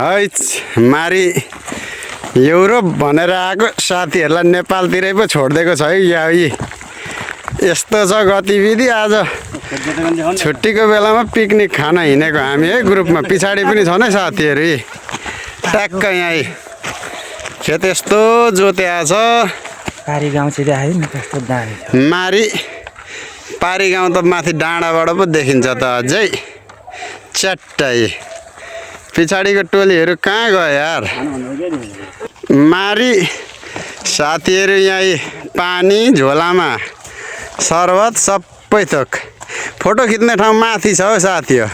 Hatch मारी Europe भनेर आएको साथीहरूलाई नेपालतिरै पो छोडिदिएको छ है यी यस्तो छ गतिविधि। आज छुट्टीको बेलामा पिकनिक खान हिँडेको हामी है ग्रुपमा। पछाडि पनि छन् है साथीहरू। ट्याक्क यहाँ खेत यस्तो जोत्या छ। मारी पारी गाउँ त माथि डाँडाबाट पो देखिन्छ त अझै च्याट्टै। पछाडिको टोलीहरू कहाँ गयो यार। मारी साथीहरू यहाँ पानी झोलामा शरबत सबै थोक। फोटो खिच्ने ठाउँ माथि छ हौ साथी हो।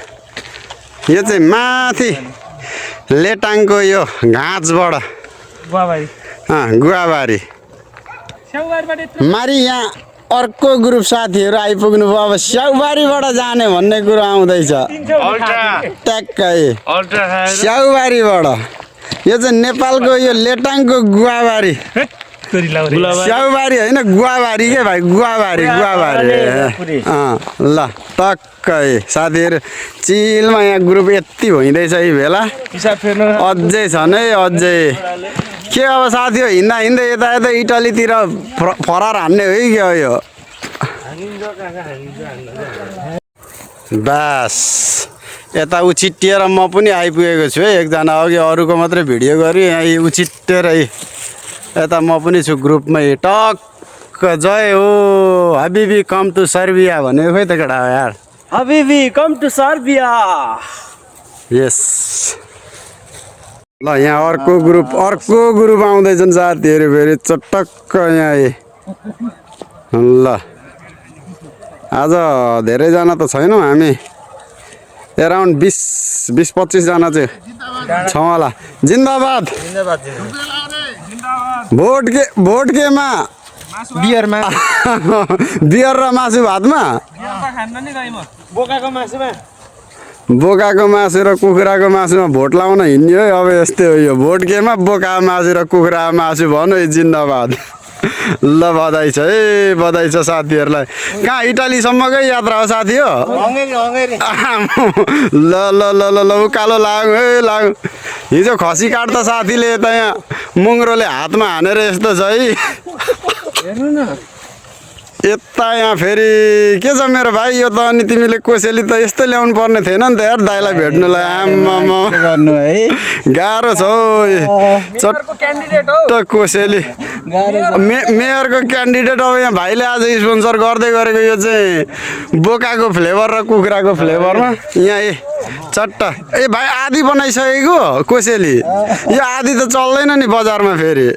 यो चाहिँ माथि लेटाङको यो घाँचबाट गुवाबारी मारी। यहाँ अर्को ग्रुप साथीहरू आइपुग्नु भयो। अब स्याउबारीबाट जाने भन्ने कुरो आउँदैछ ट्याक्कै स्याउबारीबाट। यो चाहिँ नेपालको यो लेटाङको गुवाबारी। स्याउबारी होइन गुवाबारी के भाइ गुवाबारी ल टक्कै साथीहरू चिलमा। यहाँ ग्रुप यति भइँदैछ यी बेला अझै छन् है अझै। के अब साथी हो हिँड्दा हिँड्दै यता यता इटलीतिर फरार हान्ने हो कि क्या यो। बास यता उछिटिएर म पनि आइपुगेको छु है। एकजना अघि अरूको मात्रै भिडियो गरेँ यहाँ उछिटेर यता म पनि छु ग्रुपमै। टक्क जय हो हबिबी कम टु सर्बिया भनेको खोइ त केटा हो यार। हबिबी कम टु सर्बिया। यस ल यहाँ अर्को ग्रुप आउँदैछन् साथीहरू फेरि चटक्क यहाँ। ल आज धेरैजना त छैनौँ हामी। एराउन्ड 20-25 जना चाहिँ छौँ होला। जिन्दाबाद। भोट केमा बियर र मासु भातमा बोकाको मासु र कुखुराको मासुमा भोट लाउन हिँड्ने है। अब यस्तै हो यो भोट केमा बोका मासु र कुखुरा मासु भन्नु है। जिन्दाबाद। ल बधाई छ है बधाई छ साथीहरूलाई। कहाँ इटालीसम्मकै यात्रा हो साथी हो। ल ल ल ल ल उकालो लाग्यो है लाग्यो। हिजो खसी काट्दा साथीले यता यहाँ मुङ्ग्रोले हातमा हानेर यस्तो छ है। हेर्नु न यता यहाँ फेरि के छ मेरो भाइ। यो त अनि तिमीले कोसेली त यस्तो ल्याउनु पर्ने थिएन नि त यार दाइलाई भेट्नुलाई। आम्मामा गर्नु है गाह्रो छ हौ। चट्ट कोसेली मेयरको क्यान्डिडेट। अब यहाँ भाइले आज स्पोन्सर गर्दै गरेको यो चाहिँ बोकाको फ्लेभर र कुखुराको फ्लेभरमा यहाँ चट्ट भाइ आधी बनाइसकेको कोसेली। यो आधी त चल्दैन नि बजारमा फेरि।